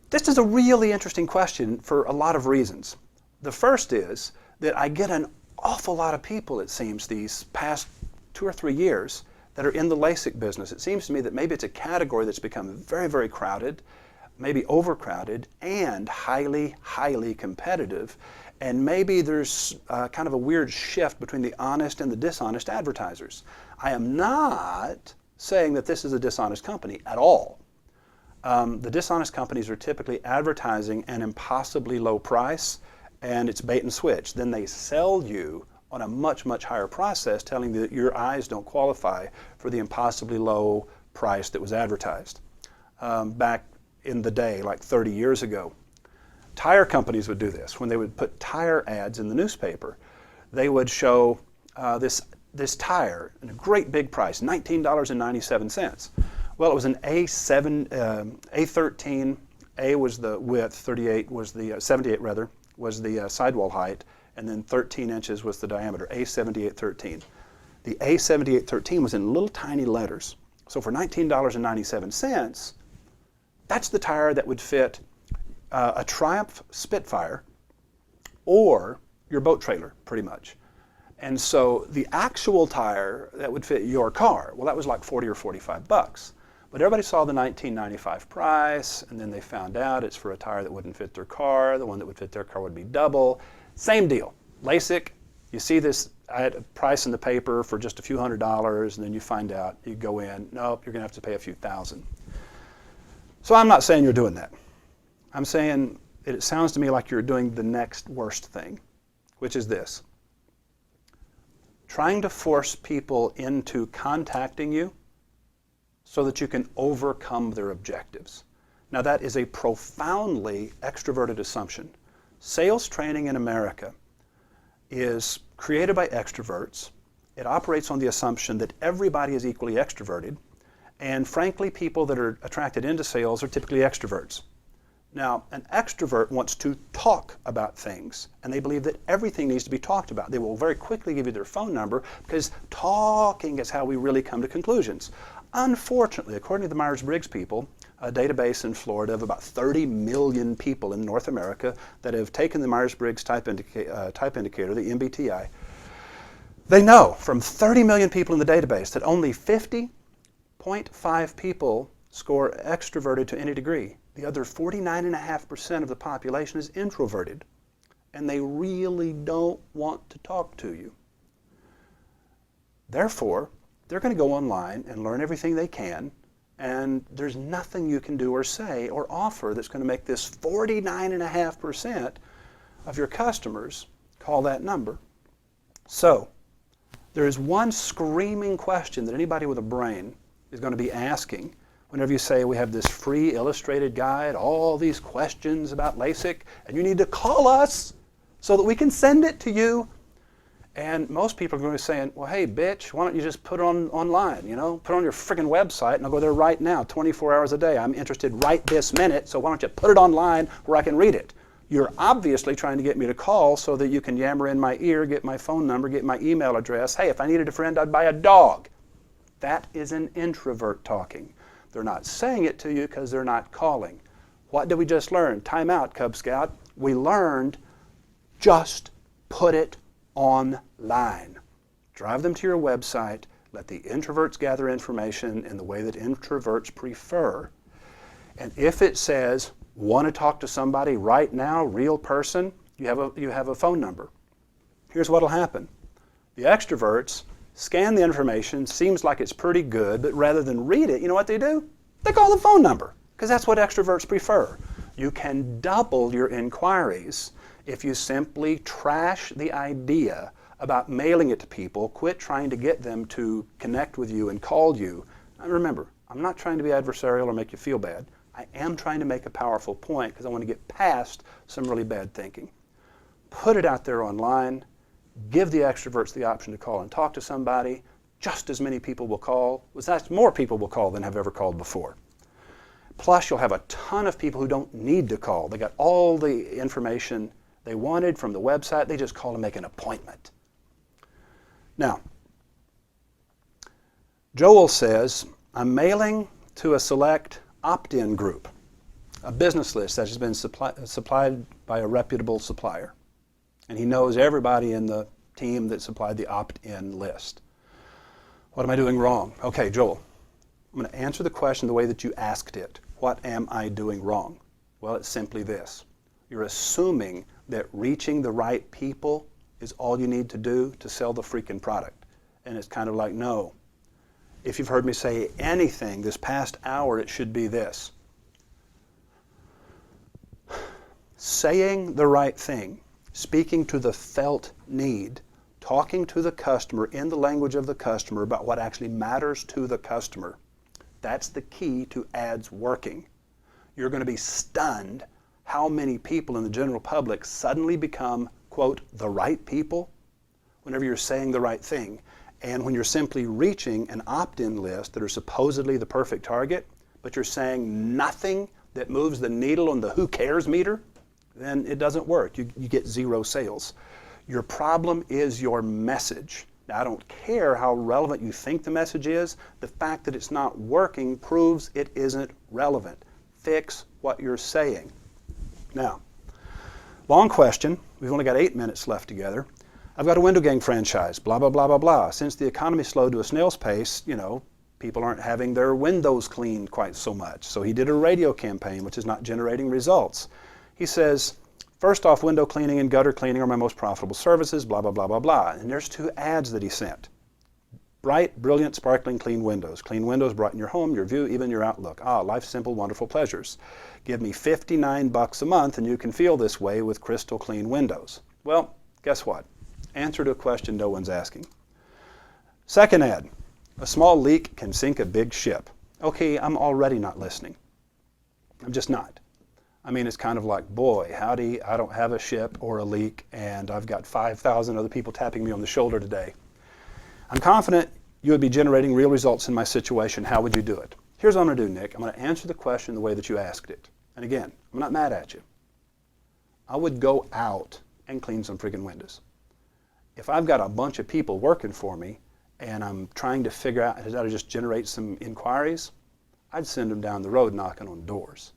Speaker 1: this is a really interesting question for a lot of reasons. The first is that I get an awful lot of people, it seems, these past 2 or 3 years that are in the LASIK business. It seems to me that maybe it's a category that's become very, very crowded, maybe overcrowded, and highly, highly competitive. And maybe there's kind of a weird shift between the honest and the dishonest advertisers. I am not saying that this is a dishonest company at all. The dishonest companies are typically advertising an impossibly low price, and it's bait and switch. Then they sell you on a much, much higher process, telling you that your eyes don't qualify for the impossibly low price that was advertised. Back in the day, like 30 years ago, tire companies would do this. When they would put tire ads in the newspaper, they would show this tire at a great big price, $19.97. Well, it was an A13, A was the width, 38 was the, 78 rather, was the sidewall height, and then 13 inches was the diameter, A7813. The A7813 was in little tiny letters. So for $19.97, that's the tire that would fit a Triumph Spitfire or your boat trailer, pretty much. And so the actual tire that would fit your car, well, that was like 40 or 45 bucks. But everybody saw the $19.95 price, and then they found out it's for a tire that wouldn't fit their car. The one that would fit their car would be double. Same deal. LASIK, you see this at a price in the paper for just a few $100s, and then you find out, you go in, nope, you're going to have to pay a few thousand. So I'm not saying you're doing that. I'm saying it sounds to me like you're doing the next worst thing, which is this. Trying to force people into contacting you so that you can overcome their objectives. Now that is a profoundly extroverted assumption. Sales training in America is created by extroverts. It operates on the assumption that everybody is equally extroverted, and frankly, people that are attracted into sales are typically extroverts. Now, an extrovert wants to talk about things, and they believe that everything needs to be talked about. They will very quickly give you their phone number because talking is how we really come to conclusions. Unfortunately, according to the Myers-Briggs people, a database in Florida of about 30 million people in North America that have taken the Myers-Briggs type indicator, the MBTI, they know from 30 million people in the database that only 50.5 people score extroverted to any degree. The other 49.5% of the population is introverted, and they really don't want to talk to you. Therefore, they're going to go online and learn everything they can, and there's nothing you can do or say or offer that's going to make this 49.5% of your customers call that number. So, there is one screaming question that anybody with a brain is going to be asking whenever you say we have this free illustrated guide, all these questions about LASIK, and you need to call us so that we can send it to you. And most people are going to be saying, well, hey, bitch, why don't you just put it online, you know? Put it on your friggin' website, and I'll go there right now, 24 hours a day. I'm interested right this minute, so why don't you put it online where I can read it? You're obviously trying to get me to call so that you can yammer in my ear, get my phone number, get my email address. Hey, if I needed a friend, I'd buy a dog. That is an introvert talking. They're not saying it to you because they're not calling. What did we just learn? Time out, Cub Scout. We learned just put it online. Drive them to your website. Let the introverts gather information in the way that introverts prefer. And if it says, want to talk to somebody right now, real person, you have a phone number. Here's what will happen. The extroverts scan the information, seems like it's pretty good, but rather than read it, you know what they do? They call the phone number, because that's what extroverts prefer. You can double your inquiries if you simply trash the idea about mailing it to people, quit trying to get them to connect with you and call you. And remember, I'm not trying to be adversarial or make you feel bad. I am trying to make a powerful point because I want to get past some really bad thinking. Put it out there online. Give the extroverts the option to call and talk to somebody. Just as many people will call. More people will call than have ever called before. Plus, you'll have a ton of people who don't need to call. They got all the information they wanted from the website. They just call to make an appointment. Now, Joel says, I'm mailing to a select opt-in group, a business list that has been supplied by a reputable supplier. And he knows everybody in the team that supplied the opt-in list. What am I doing wrong? Okay, Joel, I'm going to answer the question the way that you asked it. What am I doing wrong? Well, it's simply this. You're assuming that reaching the right people is all you need to do to sell the freaking product. And it's kind of like, no. If you've heard me say anything this past hour, it should be this. Saying the right thing, speaking to the felt need, talking to the customer in the language of the customer about what actually matters to the customer. That's the key to ads working. You're going to be stunned how many people in the general public suddenly become, quote, the right people whenever you're saying the right thing. And when you're simply reaching an opt-in list that are supposedly the perfect target, but you're saying nothing that moves the needle on the who cares meter, then it doesn't work. You get zero sales. Your problem is your message. Now, I don't care how relevant you think the message is. The fact that it's not working proves it isn't relevant. Fix what you're saying. Now, long question. We've only got 8 minutes left together. I've got a window gang franchise, blah, blah, blah, blah, blah. Since the economy slowed to a snail's pace, people aren't having their windows cleaned quite so much. So he did a radio campaign, which is not generating results. He says, first off, window cleaning and gutter cleaning are my most profitable services, blah, blah, blah, blah, blah. And there's 2 ads that he sent. Bright, brilliant, sparkling, clean windows. Clean windows brighten your home, your view, even your outlook. Life's simple, wonderful pleasures. Give me $59 a month and you can feel this way with crystal clean windows. Well, guess what? Answer to a question no one's asking. Second ad, a small leak can sink a big ship. Okay, I'm already not listening. I'm just not. I mean, it's kind of like, boy, howdy, I don't have a ship or a leak, and I've got 5,000 other people tapping me on the shoulder today. I'm confident you would be generating real results in my situation. How would you do it? Here's what I'm going to do, Nick. I'm going to answer the question the way that you asked it. And again, I'm not mad at you. I would go out and clean some friggin' windows. If I've got a bunch of people working for me and I'm trying to figure out how to just generate some inquiries, I'd send them down the road knocking on doors.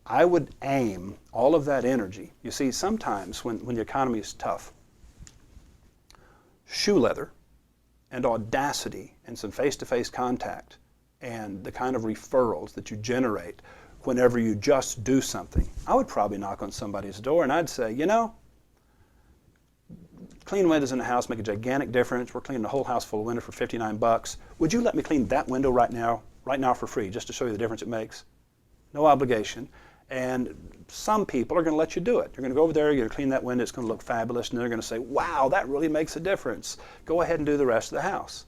Speaker 1: I would aim all of that energy. You see, sometimes when the economy is tough, shoe leather and audacity and some face-to-face contact and the kind of referrals that you generate whenever you just do something, I would probably knock on somebody's door and I'd say, clean windows in the house make a gigantic difference. We're cleaning the whole house full of windows for $59. Would you let me clean that window right now for free, just to show you the difference it makes? No obligation. And some people are going to let you do it. You're going to go over there, you're going to clean that window, it's going to look fabulous, and they're going to say, wow, that really makes a difference. Go ahead and do the rest of the house.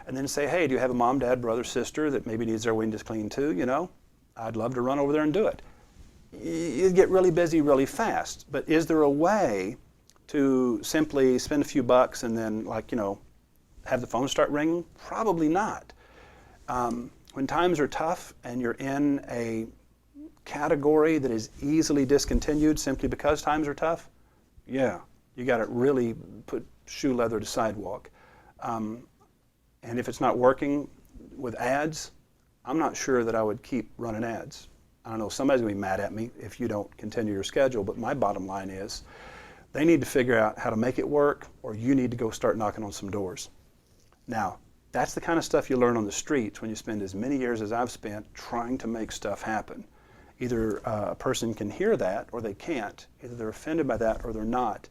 Speaker 1: And then say, hey, do you have a mom, dad, brother, sister that maybe needs their windows cleaned too? I'd love to run over there and do it. You get really busy really fast. But is there a way to simply spend a few bucks and then, have the phone start ringing? Probably not. When times are tough and you're in a category that is easily discontinued simply because times are tough, you got to really put shoe leather to sidewalk. And if it's not working, with ads, I'm not sure that I would keep running ads. I don't know, somebody's going to be mad at me if you don't continue your schedule, but my bottom line is they need to figure out how to make it work, or you need to go start knocking on some doors. Now, that's the kind of stuff you learn on the streets when you spend as many years as I've spent trying to make stuff happen. Either a person can hear that or they can't. Either they're offended by that or they're not.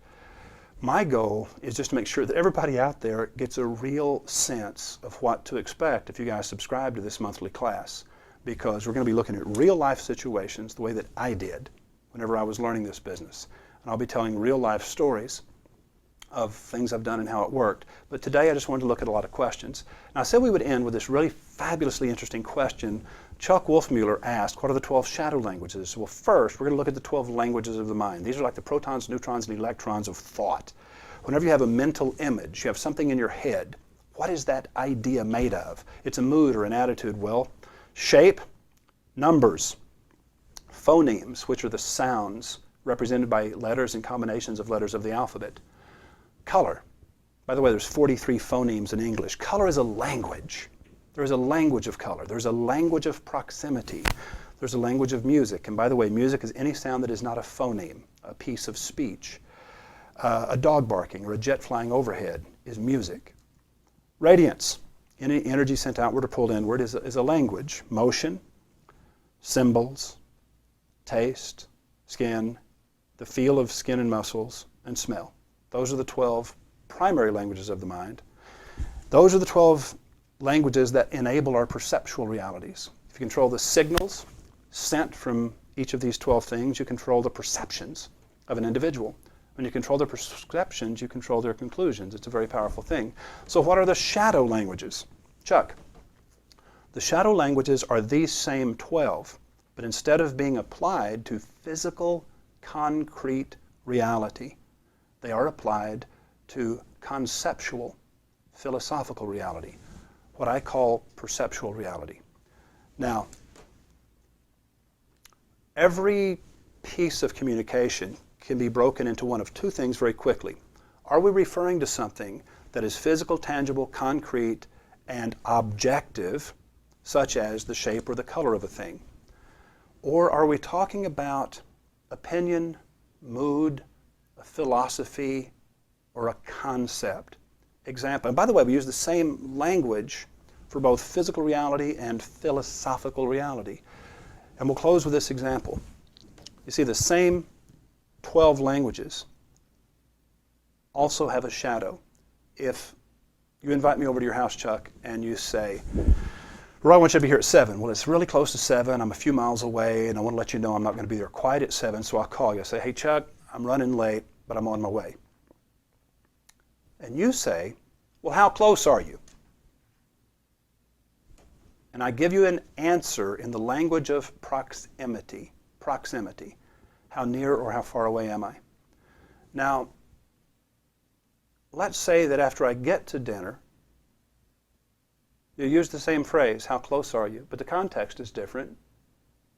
Speaker 1: My goal is just to make sure that everybody out there gets a real sense of what to expect if you guys subscribe to this monthly class, because we're going to be looking at real life situations the way that I did whenever I was learning this business. And I'll be telling real life stories of things I've done and how it worked. But today I just wanted to look at a lot of questions. Now I said we would end with this really fabulously interesting question. Chuck Wolfmueller asked, what are the 12 shadow languages? Well, first we're going to look at the 12 languages of the mind. These are like the protons, neutrons, and electrons of thought. Whenever you have a mental image, you have something in your head, what is that idea made of? It's a mood or an attitude. Well, shape, numbers, phonemes, which are the sounds represented by letters and combinations of letters of the alphabet. Color. By the way, there's 43 phonemes in English. Color is a language. There is a language of color. There's a language of proximity. There's a language of music. And by the way, music is any sound that is not a phoneme, a piece of speech. A dog barking or a jet flying overhead is music. Radiance, any energy sent outward or pulled inward, is a language. Motion, symbols, taste, skin, the feel of skin and muscles, and smell. Those are the 12 primary languages of the mind. Those are the 12 languages that enable our perceptual realities. If you control the signals sent from each of these 12 things, you control the perceptions of an individual. When you control their perceptions, you control their conclusions. It's a very powerful thing. So what are the shadow languages? Chuck, the shadow languages are these same 12, but instead of being applied to physical, concrete reality, they are applied to conceptual, philosophical reality, what I call perceptual reality. Now, every piece of communication can be broken into one of two things very quickly. Are we referring to something that is physical, tangible, concrete, and objective, such as the shape or the color of a thing? Or are we talking about opinion, mood, a philosophy, or a concept? Example, and by the way, we use the same language for both physical reality and philosophical reality. And we'll close with this example. You see, the same 12 languages also have a shadow. If you invite me over to your house, Chuck, and you say, Roy, I want you to be here at 7. Well, it's really close to 7. I'm a few miles away, and I want to let you know I'm not going to be there quite at 7, so I'll call you. I say, hey, Chuck, I'm running late, but I'm on my way. And you say, well, how close are you? And I give you an answer in the language of proximity. Proximity. How near or how far away am I? Now, let's say that after I get to dinner, you use the same phrase, how close are you? But the context is different.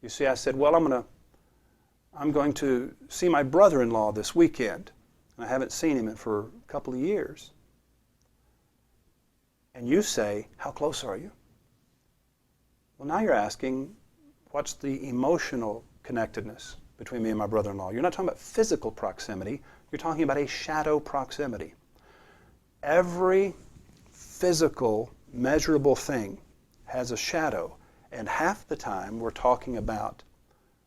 Speaker 1: You see, I said, well, I'm going to see my brother-in-law this weekend. And I haven't seen him for a couple of years. And you say, how close are you? Well, now you're asking, what's the emotional connectedness between me and my brother-in-law? You're not talking about physical proximity. You're talking about a shadow proximity. Every physical, measurable thing has a shadow. And half the time we're talking about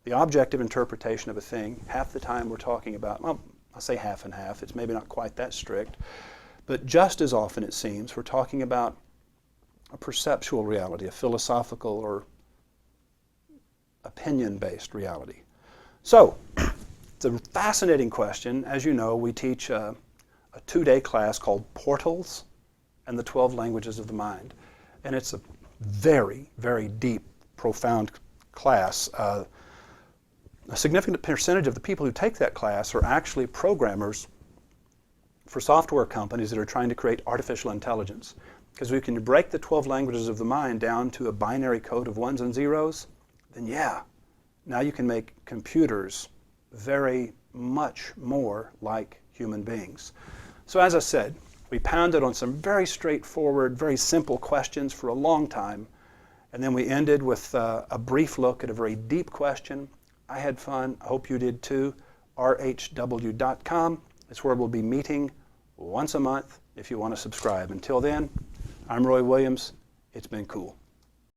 Speaker 1: the objective interpretation of a thing. Half the time we're talking about, well, I'll say half and half. It's maybe not quite that strict. But just as often, it seems, we're talking about a perceptual reality, a philosophical or opinion-based reality. So, it's a fascinating question. As you know, we teach a 2-day class called Portals and the 12 Languages of the Mind. And it's a very, very deep, profound class. A significant percentage of the people who take that class are actually programmers for software companies that are trying to create artificial intelligence. Because we can break the 12 languages of the mind down to a binary code of ones and zeros, then yeah, now you can make computers very much more like human beings. So as I said, We pounded on some very straightforward, very simple questions for a long time, and then we ended with a brief look at a very deep question. I had fun. I hope you did too. rhw.com is where we'll be meeting once a month if you want to subscribe. Until then, I'm Roy Williams. It's been cool.